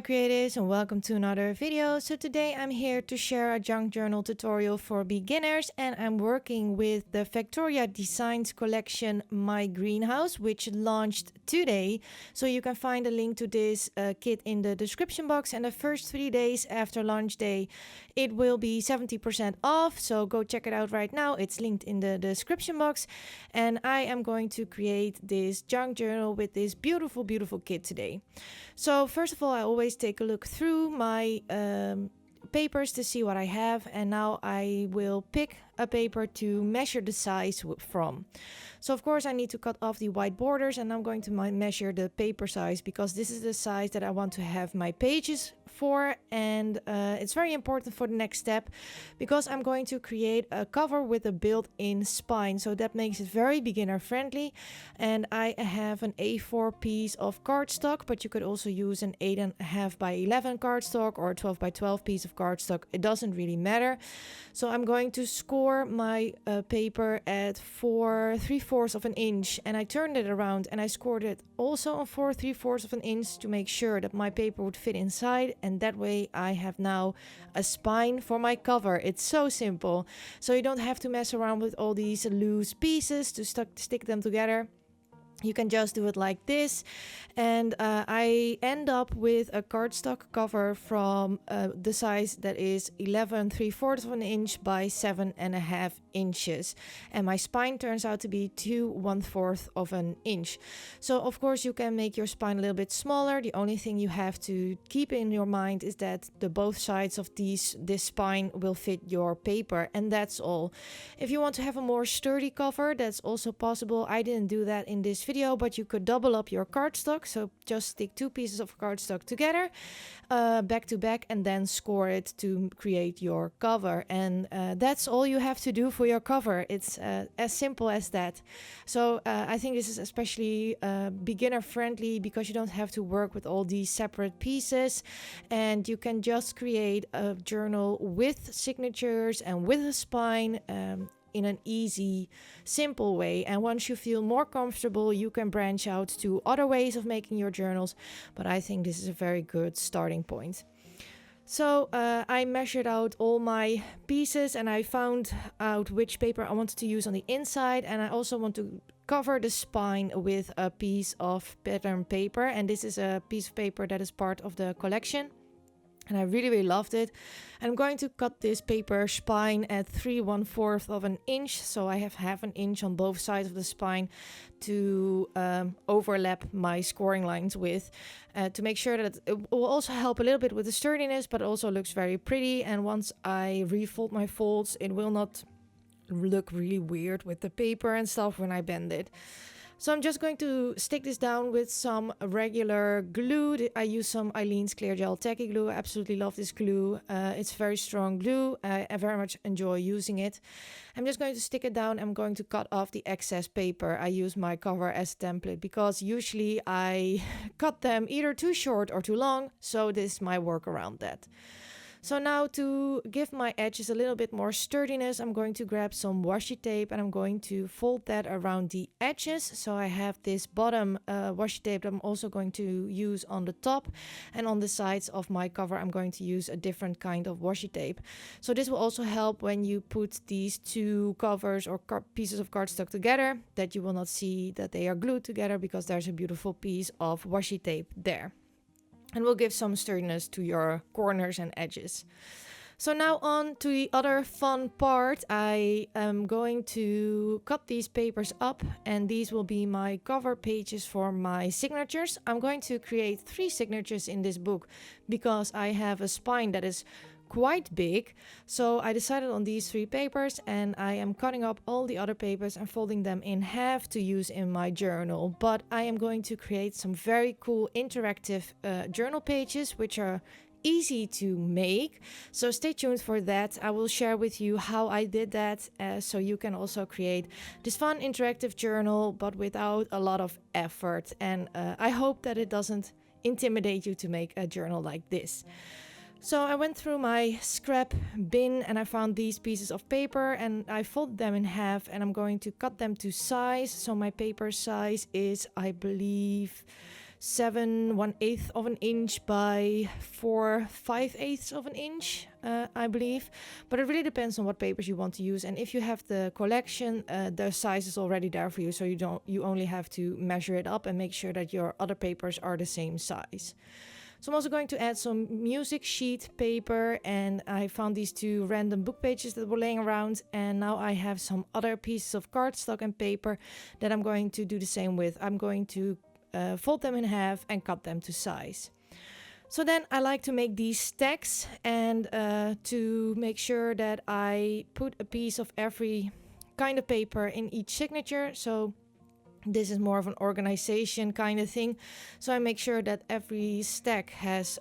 my creatives, and welcome to another video. So today I'm here to share a junk journal tutorial for beginners, and I'm working with the VectoriaDesigns collection My Greenhouse, which launched today. So you can find a link to this kit in the description box, and the first 3 days after launch day it will be 70% off, so go check it out right now. It's linked in the description box. And I am going to create this junk journal with this beautiful kit today. So first of all, I always take a look through my papers to see what I have, and now I will pick a paper to measure the size from. So of course I need to cut off the white borders, and I'm going to measure the paper size because this is the size that I want to have my pages for. And it's very important for the next step because I'm going to create a cover with a built-in spine, so that makes it very beginner friendly. And I have an A4 piece of cardstock, but you could also use an 8.5 by 11 cardstock or a 12 by 12 piece of cardstock. It doesn't really matter. So I'm going to score my paper at 4 3/4 of an inch, and I turned it around and I scored it also on 4 3/4 of an inch to make sure that my paper would fit inside, and that way I have now a spine for my cover. It's so simple, so you don't have to mess around with all these loose pieces to stick them together. You can just do it like this. And I end up with a cardstock cover from the size that is 11 3/4 of an inch by 7.5 inches. And my spine turns out to be 2 1/4 of an inch. So of course you can make your spine a little bit smaller. The only thing you have to keep in your mind is that the both sides of this spine will fit your paper, and that's all. If you want to have a more sturdy cover, that's also possible. I didn't do that in this video, but you could double up your cardstock. So just stick 2 pieces of cardstock together back to back, and then score it to create your cover. And that's all you have to do for your cover. It's as simple as that. So I think this is especially beginner friendly because you don't have to work with all these separate pieces, and you can just create a journal with signatures and with a spine in an easy, simple way. And once you feel more comfortable, you can branch out to other ways of making your journals, but I think this is a very good starting point. So I measured out all my pieces, and I found out which paper I wanted to use on the inside, and I also want to cover the spine with a piece of pattern paper, and this is a piece of paper that is part of the collection. And I really loved it. I'm going to cut this paper spine at 3 1/4 of an inch. So I have 1/2 inch on both sides of the spine to overlap my scoring lines with, to make sure that it will also help a little bit with the sturdiness, but also looks very pretty. And once I refold my folds, it will not look really weird with the paper and stuff when I bend it. So I'm just going to stick this down with some regular glue. I use some Aleene's Clear Gel Tacky glue. I absolutely love this glue. It's very strong glue. I very much enjoy using it. I'm just going to stick it down. I'm going to cut off the excess paper. I use my cover as a template because usually I cut them either too short or too long. So this is my work around that. So now to give my edges a little bit more sturdiness, I'm going to grab some washi tape and I'm going to fold that around the edges. So I have this bottom washi tape that I'm also going to use on the top, and on the sides of my cover I'm going to use a different kind of washi tape. So this will also help when you put these two covers or pieces of cardstock together, that you will not see that they are glued together because there's a beautiful piece of washi tape there. And will give some sturdiness to your corners and edges. So now on to the other fun part. I am going to cut these papers up, and these will be my cover pages for my signatures. I'm going to create 3 signatures in this book because I have a spine that is quite big. So I decided on these 3 papers, and I am cutting up all the other papers and folding them in half to use in my journal. But I am going to create some very cool interactive journal pages which are easy to make, so stay tuned for that. I will share with you how I did that, so you can also create this fun interactive journal but without a lot of effort. And I hope that it doesn't intimidate you to make a journal like this. So I went through my scrap bin and I found these pieces of paper, and I folded them in half, and I'm going to cut them to size. So my paper size is, I believe, 1/8 of an inch by 4 5/8 of an inch, I believe. But it really depends on what papers you want to use. And if you have the collection, the size is already there for you, so you only have to measure it up and make sure that your other papers are the same size. So I'm also going to add some music sheet paper, and I found these 2 random book pages that were laying around, and now I have some other pieces of cardstock and paper that I'm going to do the same with. I'm going to fold them in half and cut them to size. So then I like to make these stacks, and to make sure that I put a piece of every kind of paper in each signature. So this is more of an organization kind of thing. So I make sure that every stack has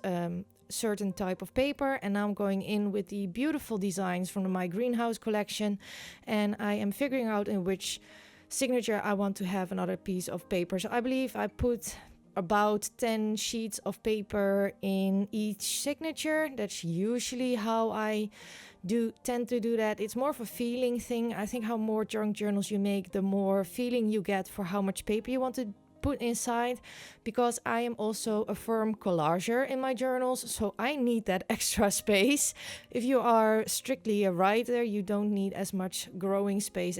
certain type of paper, and now I'm going in with the beautiful designs from the My Greenhouse collection, and I am figuring out in which signature I want to have another piece of paper. So I believe I put about 10 sheets of paper in each signature. That's usually how I tend to do that. It's more of a feeling thing. I think how more junk journals you make, the more feeling you get for how much paper you want to put inside, because I am also a firm collager in my journals, so I need that extra space. If you are strictly a writer, you don't need as much growing space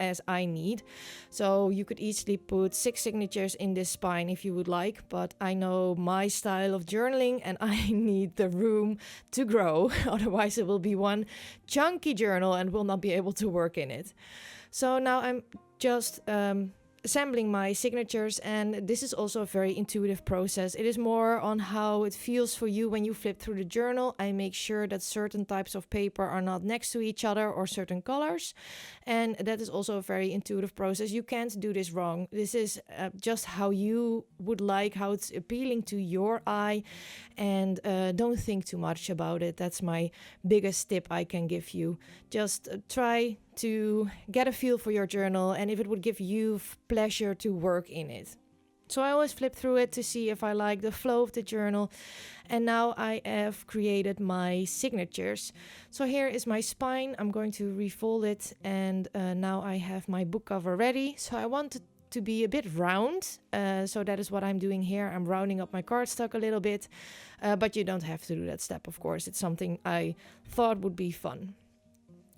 as I need. So you could easily put 6 signatures in this spine if you would like, but I know my style of journaling and I need the room to grow. Otherwise it will be one chunky journal and will not be able to work in it. So now I'm just assembling my signatures, and this is also a very intuitive process. It is more on how it feels for you when you flip through the journal. I make sure that certain types of paper are not next to each other or certain colors, and that is also a very intuitive process. You can't do this wrong. This is just how you would like, how it's appealing to your eye, and don't think too much about it. That's my biggest tip I can give you. Just try to get a feel for your journal and if it would give you pleasure to work in it. So I always flip through it to see if I like the flow of the journal. And now I have created my signatures. So here is my spine. I'm going to refold it, and now I have my book cover ready. So I want it to be a bit round. So that is what I'm doing here. I'm rounding up my cardstock a little bit, but you don't have to do that step, of course. It's something I thought would be fun.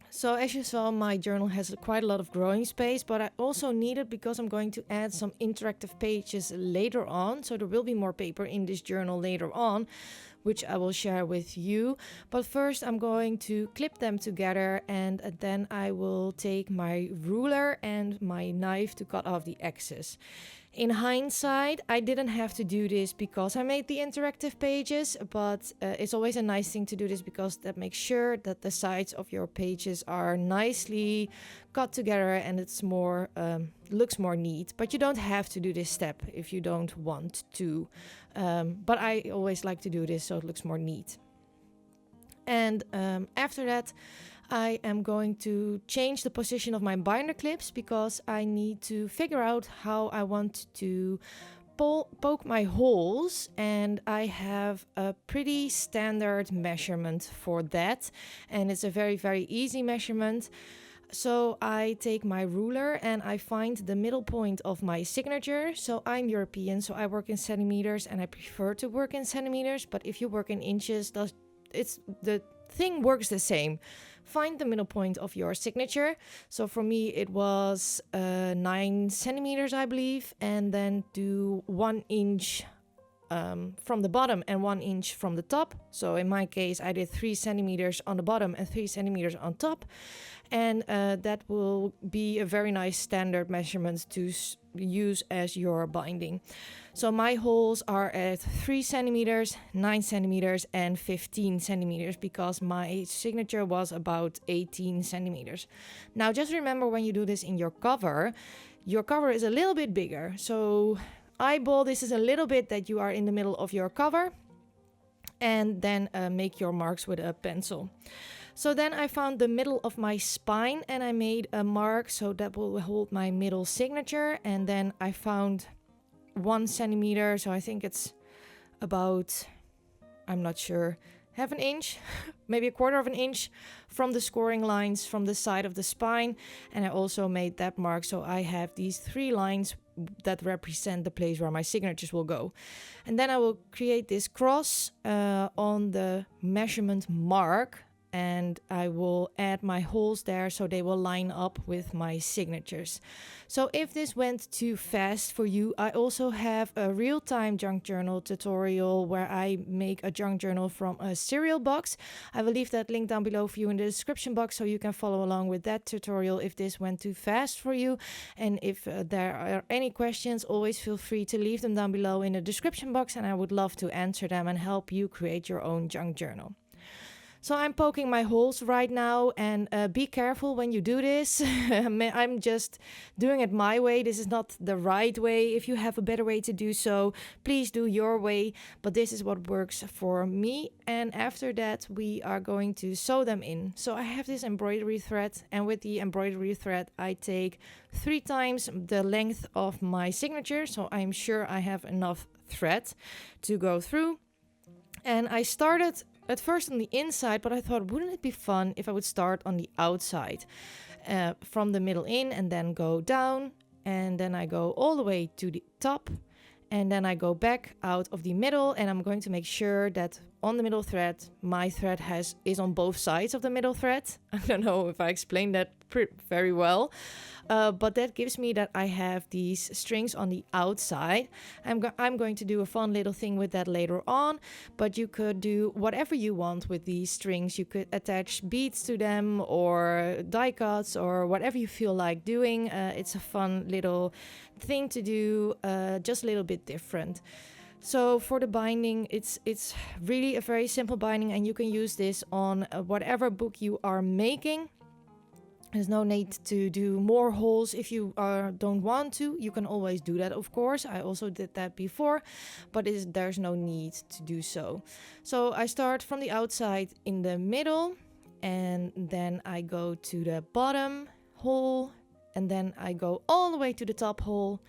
So as you saw, my journal has quite a lot of growing space, but I also need it because I'm going to add some interactive pages later on. So there will be more paper in this journal later on, which I will share with you. But first I'm going to clip them together, and then I will take my ruler and my knife to cut off the excess. In hindsight, I didn't have to do this because I made the interactive pages, but it's always a nice thing to do this because that makes sure that the sides of your pages are nicely cut together and it's more looks more neat. But you don't have to do this step if you don't want to. But I always like to do this so it looks more neat. And after that, I am going to change the position of my binder clips because I need to figure out how I want to poke my holes, and I have a pretty standard measurement for that, and it's a very, very easy measurement. So I take my ruler and I find the middle point of my signature. So I'm European, so I work in centimeters and I prefer to work in centimeters, but if you work in inches, the thing works the same. Find the middle point of your signature. So for me it was 9 centimeters, I believe, and then do 1 inch from the bottom and 1 inch from the top. So in my case I did 3 centimeters on the bottom and 3 centimeters on top, and that will be a very nice standard measurement to use as your binding. So my holes are at 3 centimeters, 9 centimeters and 15 centimeters because my signature was about 18 centimeters. Now just remember, when you do this in your cover is a little bit bigger. So eyeball this is a little bit that you are in the middle of your cover, and then make your marks with a pencil. So then I found the middle of my spine and I made a mark so that will hold my middle signature, and then I found 1 centimeter, so I think it's about, I'm not sure, half an inch, maybe a quarter of an inch from the scoring lines from the side of the spine. And I also made that mark, so I have these 3 lines that represent the place where my signatures will go. And then I will create this cross on the measurement mark, and I will add my holes there so they will line up with my signatures. So if this went too fast for you, I also have a real-time junk journal tutorial where I make a junk journal from a cereal box. I will leave that link down below for you in the description box so you can follow along with that tutorial if this went too fast for you. And if there are any questions, always feel free to leave them down below in the description box, and I would love to answer them and help you create your own junk journal. So I'm poking my holes right now, and be careful when you do this. I'm just doing it my way. This is not the right way. If you have a better way to do so, please do your way. But this is what works for me. And after that, we are going to sew them in. So I have this embroidery thread, and with the embroidery thread, I take 3 times the length of my signature. So I'm sure I have enough thread to go through. And I started at first on the inside, but I thought, wouldn't it be fun if I would start on the outside from the middle in and then go down, and then I go all the way to the top, and then I go back out of the middle, and I'm going to make sure that on the middle thread, my thread is on both sides of the middle thread. I don't know if I explained that very well, but that gives me that I have these strings on the outside. I'm going to do a fun little thing with that later on, but you could do whatever you want with these strings. You could attach beads to them or die cuts or whatever you feel like doing. It's a fun little thing to do, just a little bit different. So for the binding, it's really a very simple binding, and you can use this on whatever book you are making. There's no need to do more holes if you don't want to. You can always do that, of course. I also did that before, but there's no need to do so. So I start from the outside in the middle, and then I go to the bottom hole, and then I go all the way to the top hole.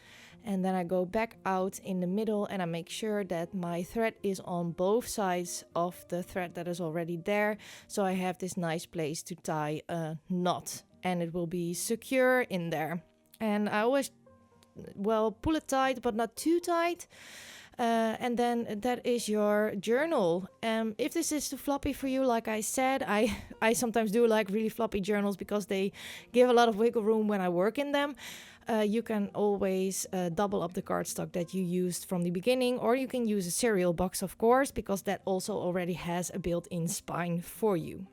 And then I go back out in the middle, and I make sure that my thread is on both sides of the thread that is already there. So I have this nice place to tie a knot, and it will be secure in there. And I always, pull it tight, but not too tight. And then that is your journal. If this is too floppy for you, like I said, I sometimes do like really floppy journals because they give a lot of wiggle room when I work in them. You can always double up the cardstock that you used from the beginning, or you can use a cereal box, of course, because that also already has a built-in spine for you.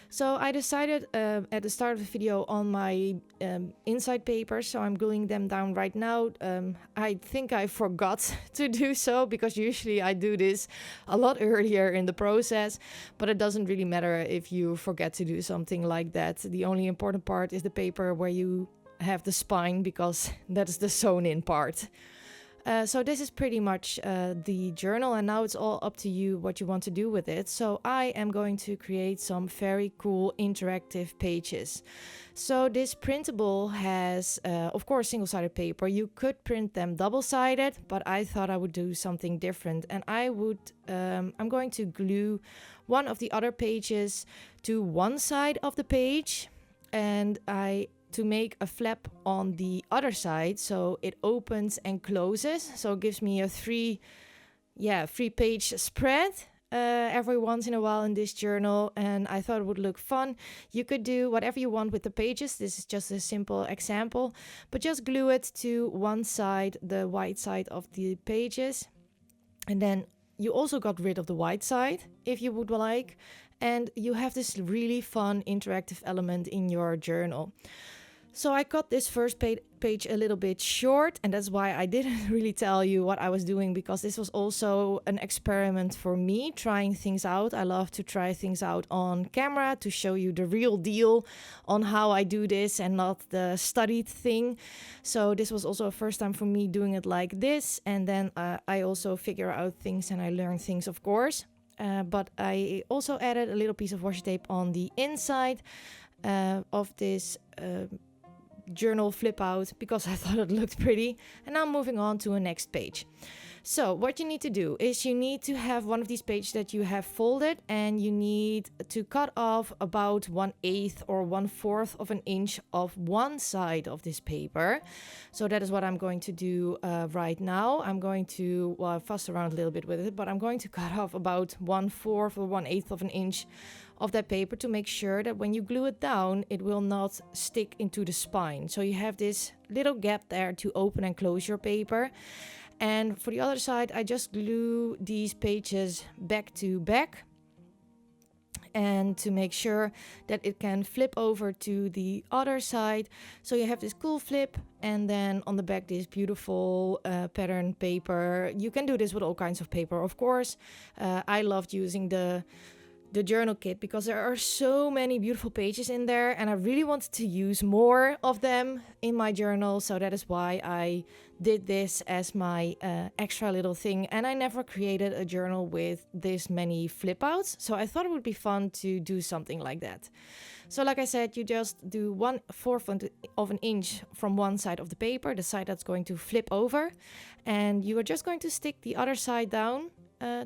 So I decided at the start of the video on my inside paper, so I'm gluing them down right now. I think I forgot to do so, because usually I do this a lot earlier in the process, but it doesn't really matter if you forget to do something like that. The only important part is the paper where you have the spine, because that's the sewn in part. So this is pretty much the journal, and now it's all up to you what you want to do with it. So I am going to create some very cool interactive pages. So this printable has, of course, single-sided paper. You could print them double-sided, but I thought I would do something different. And I'm going to glue one of the other pages to one side of the page, and to make a flap on the other side, so it opens and closes. So it gives me a three page spread every once in a while in this journal, and I thought it would look fun. You could do whatever you want with the pages. This is just a simple example, but just glue it to one side, the white side of the pages, and then you also got rid of the white side if you would like, and you have this really fun interactive element in your journal. So I cut this first page a little bit short, and that's why I didn't really tell you what I was doing, because this was also an experiment for me, trying things out. I love to try things out on camera to show you the real deal on how I do this and not the studied thing. So this was also a first time for me doing it like this, and then I also figure out things and I learn things, of course. But I also added a little piece of washi tape on the inside of this journal flip out because I thought it looked pretty. And now I'm moving on to a next page. So what you need to do is you need to have one of these pages that you have folded, and you need to cut off about 1/8 or 1/4 of an inch of one side of this paper. So that is what I'm going to do right now. I'm going to fuss around a little bit with it, but I'm going to cut off about 1/4 or 1/8 of an inch of that paper to make sure that when you glue it down, it will not stick into the spine. So you have this little gap there to open and close your paper. And for the other side, I just glue these pages back to back, and to make sure that it can flip over to the other side. So you have this cool flip, and then on the back this beautiful pattern paper. You can do this with all kinds of paper, of course. I loved using the journal kit because there are so many beautiful pages in there, and I really wanted to use more of them in my journal. So that is why I did this as my extra little thing, and I never created a journal with this many flip outs, so I thought it would be fun to do something like that. So like I said, you just do 1/4 of an inch from one side of the paper, the side that's going to flip over, and you are just going to stick the other side down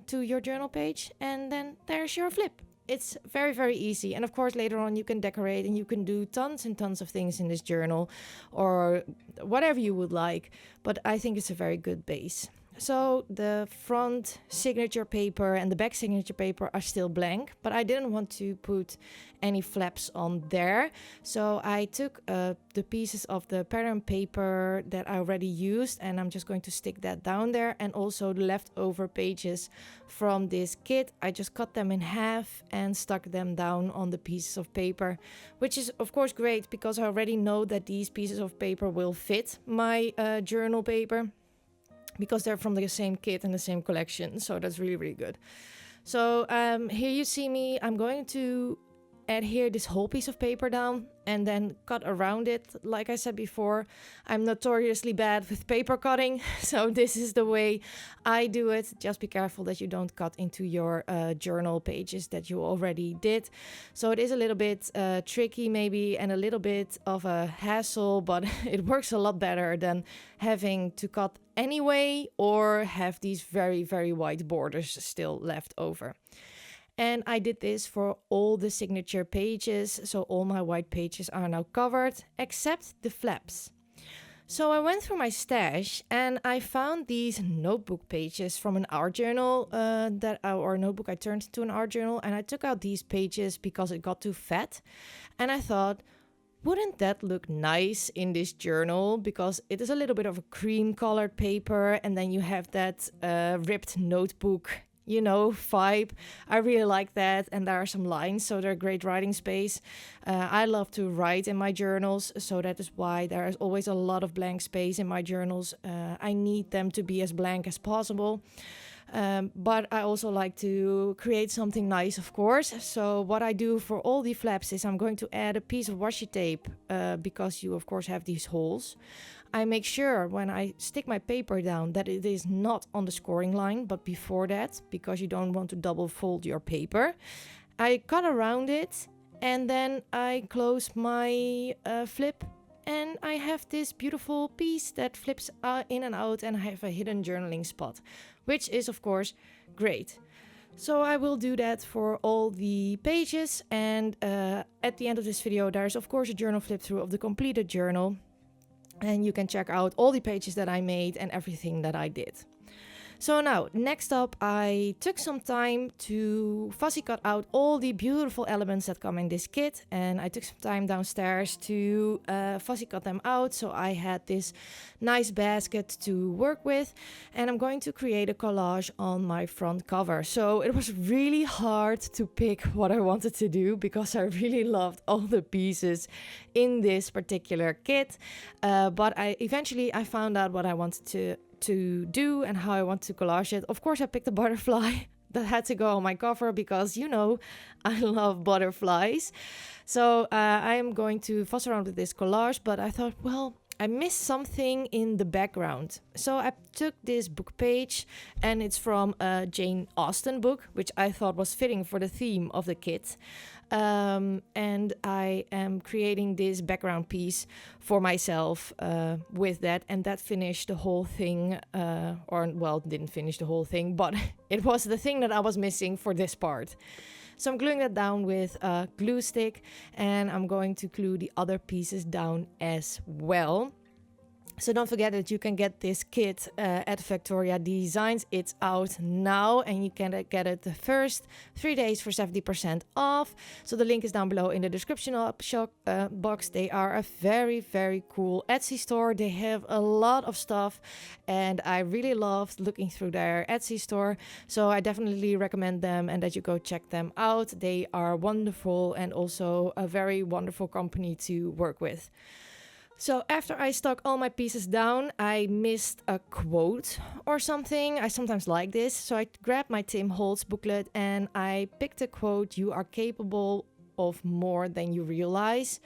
to your journal page, and then there's your flip. It's very, very easy. And of course, later on you can decorate and you can do tons and tons of things in this journal, or whatever you would like. But I think it's a very good base. So the front signature paper and the back signature paper are still blank, but I didn't want to put any flaps on there. So I took the pieces of the pattern paper that I already used, and I'm just going to stick that down there. And also the leftover pages from this kit, I just cut them in half and stuck them down on the pieces of paper, which is of course great because I already know that these pieces of paper will fit my journal paper, because they're from the same kit and the same collection. So that's really, really good. So here you see me, I'm going to adhere this whole piece of paper down and then cut around it. Like I said before, I'm notoriously bad with paper cutting, so this is the way I do it. Just be careful that you don't cut into your journal pages that you already did. So it is a little bit tricky maybe, and a little bit of a hassle, but it works a lot better than having to cut anyway or have these very, very white borders still left over. And I did this for all the signature pages, so all my white pages are now covered, except the flaps. So I went through my stash and I found these notebook pages from an art journal, or notebook I turned into an art journal, and I took out these pages because it got too fat. And I thought, wouldn't that look nice in this journal? Because it is a little bit of a cream colored paper, and then you have that ripped notebook, you know, vibe. I really like that, and there are some lines, so they're great writing space. I love to write in my journals, so that is why there is always a lot of blank space in my journals. I need them to be as blank as possible. But I also like to create something nice, of course. So what I do for all the flaps is I'm going to add a piece of washi tape, because you of course have these holes. I make sure when I stick my paper down that it is not on the scoring line, but before that, because you don't want to double fold your paper. I cut around it, and then I close my flip, and I have this beautiful piece that flips in and out, and I have a hidden journaling spot, which is of course great. So I will do that for all the pages, and at the end of this video there's of course a journal flip through of the completed journal, and you can check out all the pages that I made and everything that I did. So now, next up, I took some time to fussy cut out all the beautiful elements that come in this kit, and I took some time downstairs to fussy cut them out. So I had this nice basket to work with, and I'm going to create a collage on my front cover. So it was really hard to pick what I wanted to do because I really loved all the pieces in this particular kit, but eventually I found out what I wanted to do and how I want to collage it. Of course, I picked a butterfly that had to go on my cover because, you know, I love butterflies. So I'm going to fuss around with this collage, but I thought, well, I missed something in the background. So I took this book page, and it's from a Jane Austen book, which I thought was fitting for the theme of the kit. And I am creating this background piece for myself with that, and that finished the whole thing, didn't finish the whole thing, but it was the thing that I was missing for this part. So I'm gluing that down with a glue stick, and I'm going to glue the other pieces down as well. So don't forget that you can get this kit at VectoriaDesigns. It's out now, and you can get it the first 3 days for 70% off. So the link is down below in the description box. They are a very, very cool Etsy store. They have a lot of stuff, and I really loved looking through their Etsy store. So I definitely recommend them and that you go check them out. They are wonderful and also a very wonderful company to work with. So after I stuck all my pieces down, I missed a quote or something. I sometimes like this. So I grabbed my Tim Holtz booklet and I picked a quote, "You are capable of more than you realize."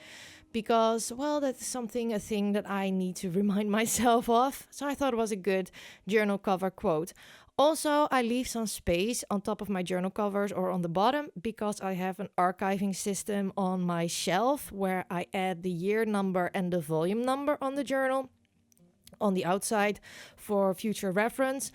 Because, well, that's a thing that I need to remind myself of. So I thought it was a good journal cover quote. Also, I leave some space on top of my journal covers or on the bottom because I have an archiving system on my shelf where I add the year number and the volume number on the journal on the outside for future reference.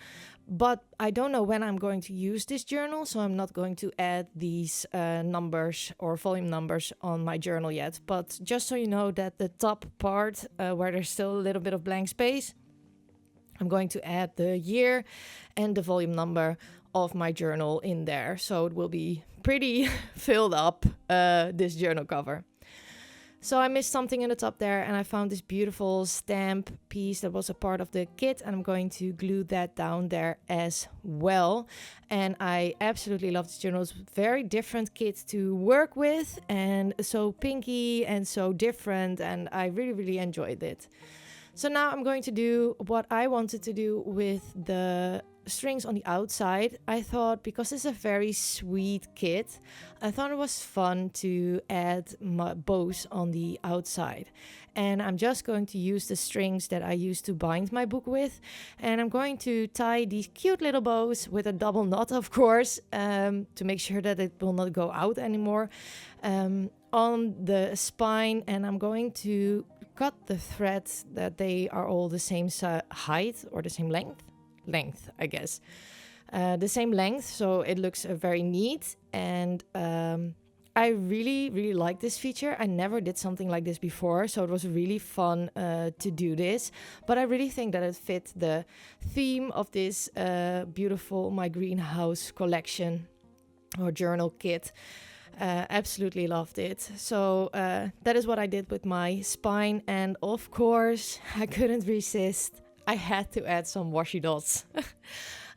But I don't know when I'm going to use this journal, so I'm not going to add these numbers or volume numbers on my journal yet. But just so you know that the top part where there's still a little bit of blank space, I'm going to add the year and the volume number of my journal in there. So it will be pretty filled up, this journal cover. So I missed something in the top there, and I found this beautiful stamp piece that was a part of the kit, and I'm going to glue that down there as well. And I absolutely love this journal. It's a very different kit to work with, and so pinky and so different, and I really, really enjoyed it. So now I'm going to do what I wanted to do with the strings on the outside. I thought, because it's a very sweet kit, I thought it was fun to add bows on the outside. And I'm just going to use the strings that I used to bind my book with. And I'm going to tie these cute little bows with a double knot, of course, to make sure that it will not go out anymore, on the spine. And I'm going to cut the threads that they are all the same height or the same length, I guess. The same length, so it looks very neat. And I really, really like this feature. I never did something like this before, so it was really fun to do this. But I really think that it fit the theme of this beautiful My Greenhouse collection or journal kit. Absolutely loved it. So that is what I did with my spine. And of course, I couldn't resist. I had to add some washi dots.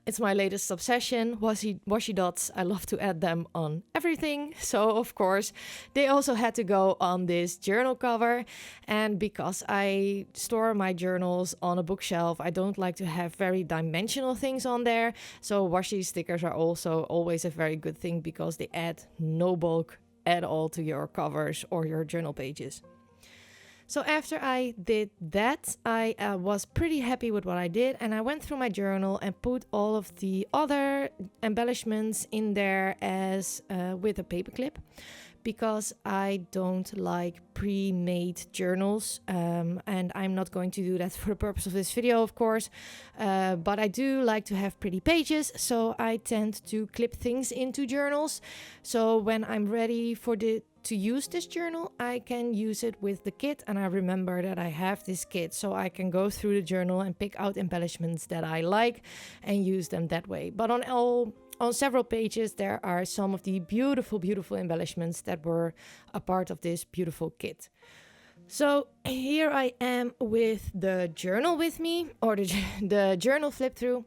It's my latest obsession, washi dots. I love to add them on everything. So of course, they also had to go on this journal cover. And because I store my journals on a bookshelf, I don't like to have very dimensional things on there. So washi stickers are also always a very good thing because they add no bulk at all to your covers or your journal pages. So after I did that, I was pretty happy with what I did, and I went through my journal and put all of the other embellishments in there as with a paperclip, because I don't like pre-made journals, and I'm not going to do that for the purpose of this video, of course, but I do like to have pretty pages, so I tend to clip things into journals. So when I'm ready to use this journal, I can use it with the kit, and I remember that I have this kit, so I can go through the journal and pick out embellishments that I like and use them that way. But on several pages there are some of the beautiful, beautiful embellishments that were a part of this beautiful kit. So here I am with the journal with me, or the journal flip through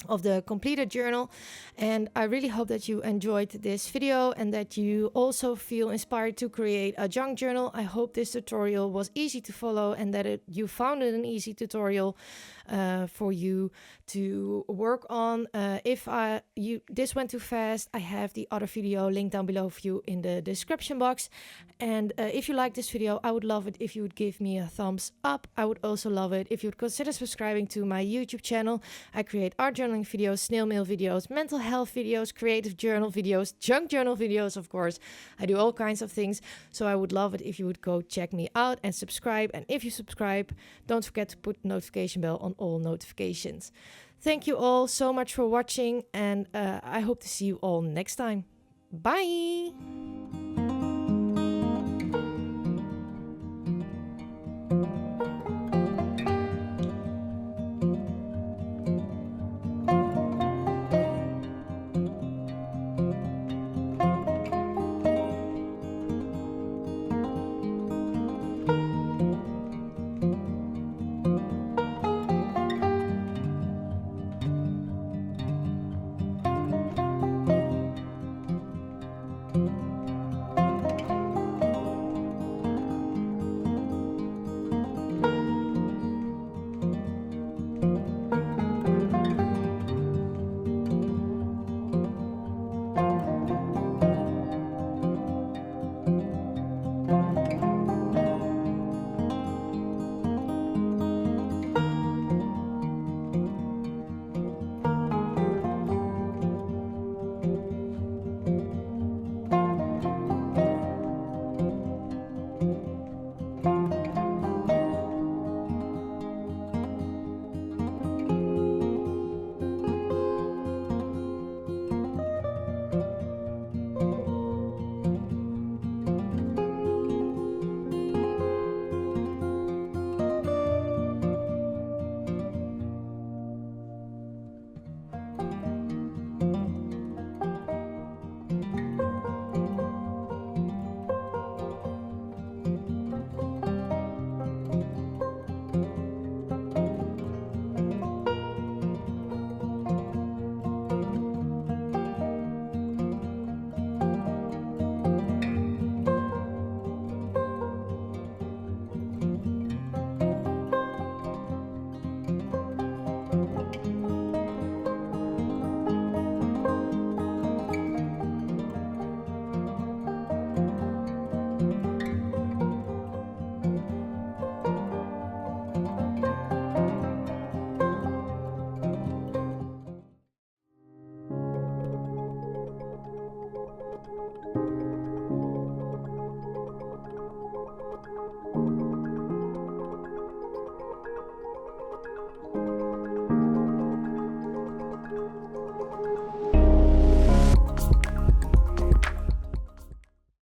of the completed journal, and I really hope that you enjoyed this video and that you also feel inspired to create a junk journal. I hope this tutorial was easy to follow and that you found it an easy tutorial for you to work on. If this went too fast, I have the other video linked down below for you in the description box. And if you like this video, I would love it if you would give me a thumbs up. I would also love it if you would consider subscribing to my YouTube channel. I create art journals journaling videos, snail mail videos, mental health videos, creative journal videos, junk journal videos, of course. I do all kinds of things, so I would love it if you would go check me out and subscribe. And if you subscribe, don't forget to put the notification bell on all notifications. Thank you all so much for watching, and I hope to see you all next time. Bye!